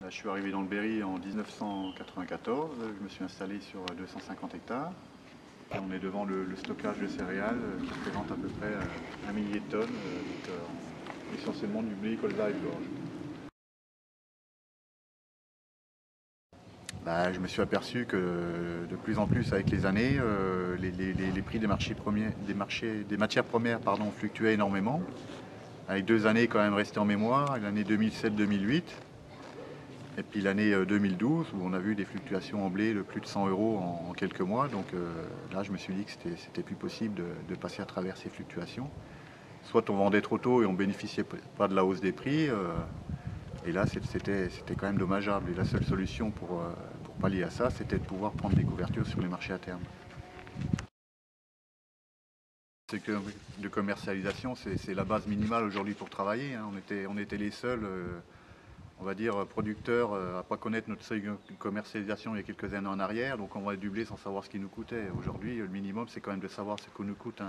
Je suis arrivé dans le Berry en 1994, je me suis installé sur 250 hectares. Et on est devant le stockage de céréales qui représente à peu près 1 millier de tonnes, essentiellement du blé, colza et de l'orge. Je me suis aperçu que de plus en plus avec les années, les prix des matières premières fluctuaient énormément. Avec 2 années quand même restées en mémoire, l'année 2007-2008. Et puis l'année 2012 où on a vu des fluctuations en blé de plus de 100 euros en quelques mois. Donc là, je me suis dit que c'était plus possible de passer à travers ces fluctuations. Soit on vendait trop tôt et on bénéficiait pas de la hausse des prix. Et là, c'était quand même dommageable. Et la seule solution pour pallier à ça, c'était de pouvoir prendre des couvertures sur les marchés à terme. C'est que de commercialisation, c'est la base minimale aujourd'hui pour travailler. Hein. On était les seuls, on va dire, producteurs à ne pas connaître notre seuil de commercialisation il y a quelques années en arrière. Donc on vendait du blé sans savoir ce qu'il nous coûtait. Aujourd'hui, le minimum, c'est quand même de savoir ce que nous coûte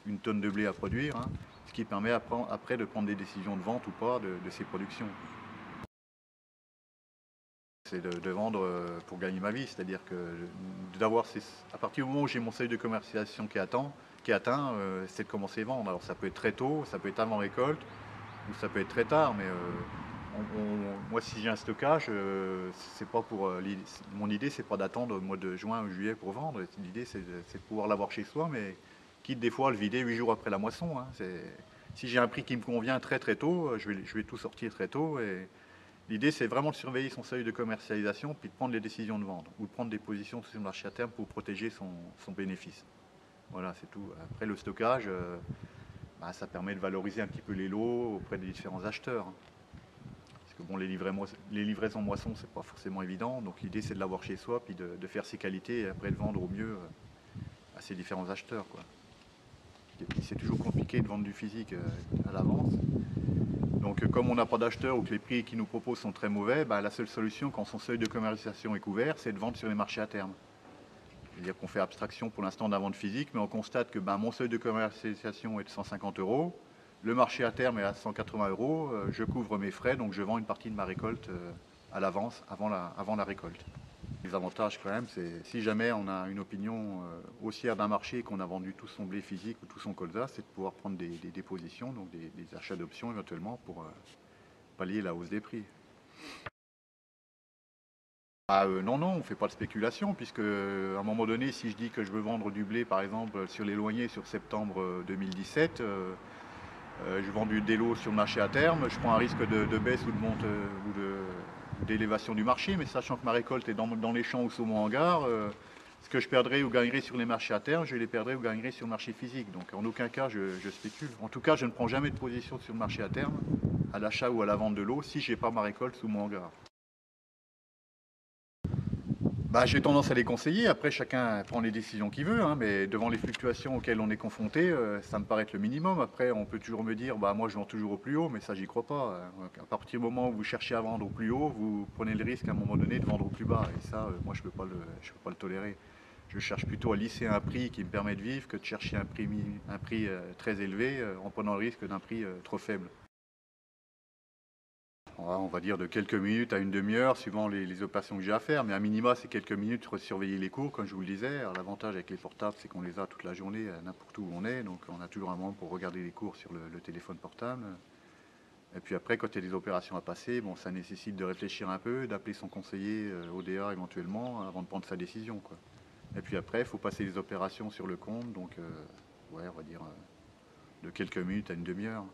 une tonne de blé à produire, hein, ce qui permet après de prendre des décisions de vente ou pas de ces productions. C'est de vendre pour gagner ma vie, c'est-à-dire que à partir du moment où j'ai mon seuil de commercialisation qui est atteint, c'est de commencer à vendre. Alors ça peut être très tôt, ça peut être avant récolte, ou ça peut être très tard, mais moi si j'ai un stockage, c'est pas mon idée c'est pas d'attendre le mois de juin ou juillet pour vendre. L'idée c'est de pouvoir l'avoir chez soi, mais quitte des fois à le vider 8 jours après la moisson. Hein. Si j'ai un prix qui me convient très très tôt, je vais tout sortir très tôt. Et l'idée, c'est vraiment de surveiller son seuil de commercialisation, puis de prendre les décisions de vendre, ou de prendre des positions sur le marché à terme pour protéger son bénéfice. Voilà, c'est tout. Après, le stockage, ça permet de valoriser un petit peu les lots auprès des différents acheteurs. Parce que bon, les livraisons moissons, c'est pas forcément évident. Donc l'idée, c'est de l'avoir chez soi, puis de faire ses qualités, et après le vendre au mieux à ses différents acheteurs, quoi. Et puis c'est toujours compliqué de vendre du physique à l'avance. Donc comme on n'a pas d'acheteurs ou que les prix qu'ils nous proposent sont très mauvais, la seule solution quand son seuil de commercialisation est couvert, c'est de vendre sur les marchés à terme. C'est-à-dire qu'on fait abstraction pour l'instant d'un vente physique, mais on constate que mon seuil de commercialisation est de 150 euros, le marché à terme est à 180 euros, je couvre mes frais, donc je vends une partie de ma récolte à l'avance, avant la récolte. Les avantages quand même, c'est si jamais on a une opinion haussière d'un marché et qu'on a vendu tout son blé physique ou tout son colza, c'est de pouvoir prendre des dépositions, donc des achats d'options éventuellement pour pallier la hausse des prix. Non, on ne fait pas de spéculation, puisque à un moment donné, si je dis que je veux vendre du blé, par exemple, sur l'éloigné sur septembre 2017, je vends des lots sur le marché à terme, je prends un risque de baisse ou de monte ou d'élévation du marché, mais sachant que ma récolte est dans les champs ou sous mon hangar, ce que je perdrai ou gagnerai sur les marchés à terme, je les perdrai ou gagnerai sur le marché physique. Donc en aucun cas je spécule. En tout cas, je ne prends jamais de position sur le marché à terme, à l'achat ou à la vente de l'eau, si je n'ai pas ma récolte sous mon hangar. J'ai tendance à les conseiller, après chacun prend les décisions qu'il veut, hein, mais devant les fluctuations auxquelles on est confronté, ça me paraît être le minimum. Après, on peut toujours me dire, moi je vends toujours au plus haut, mais ça j'y crois pas. À partir du moment où vous cherchez à vendre au plus haut, vous prenez le risque à un moment donné de vendre au plus bas, et ça, moi je peux pas le tolérer. Je cherche plutôt à lisser un prix qui me permet de vivre que de chercher un prix très élevé en prenant le risque d'un prix trop faible. On va dire de quelques minutes à une demi-heure, suivant les opérations que j'ai à faire. Mais à minima, c'est quelques minutes pour surveiller les cours, comme je vous le disais. Alors, l'avantage avec les portables, c'est qu'on les a toute la journée, n'importe où on est. Donc on a toujours un moment pour regarder les cours sur le téléphone portable. Et puis après, quand il y a des opérations à passer, ça nécessite de réfléchir un peu, d'appeler son conseiller ODA éventuellement, avant de prendre sa décision, quoi. Et puis après, il faut passer les opérations sur le compte. Donc, on va dire de quelques minutes à une demi-heure.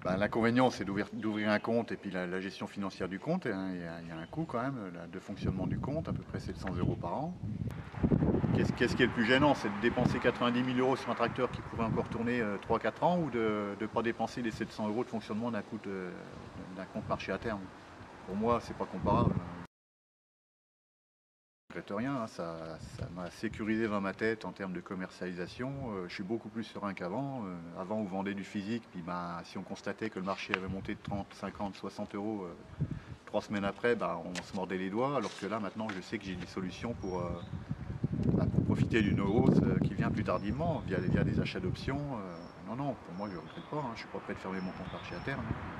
L'inconvénient, c'est d'ouvrir un compte et puis la gestion financière du compte. Hein, il y a un coût quand même de fonctionnement du compte, à peu près 700 euros par an. Qu'est-ce qui est le plus gênant? C'est de dépenser 90 000 euros sur un tracteur qui pourrait encore tourner 3-4 ans, ou de ne pas dépenser les 700 euros de fonctionnement d'un compte marché à terme. Pour moi, c'est pas comparable. Je ne regrette rien, hein, ça m'a sécurisé dans ma tête en termes de commercialisation. Je suis beaucoup plus serein qu'avant. Avant, on vendait du physique, puis si on constatait que le marché avait monté de 30, 50, 60 euros 3 semaines après, on se mordait les doigts. Alors que là, maintenant, je sais que j'ai des solutions pour profiter d'une hausse qui vient plus tardivement via des achats d'options. Non, pour moi, je ne regrette pas. Hein, je ne suis pas prêt de fermer mon compte marché à terme. Hein.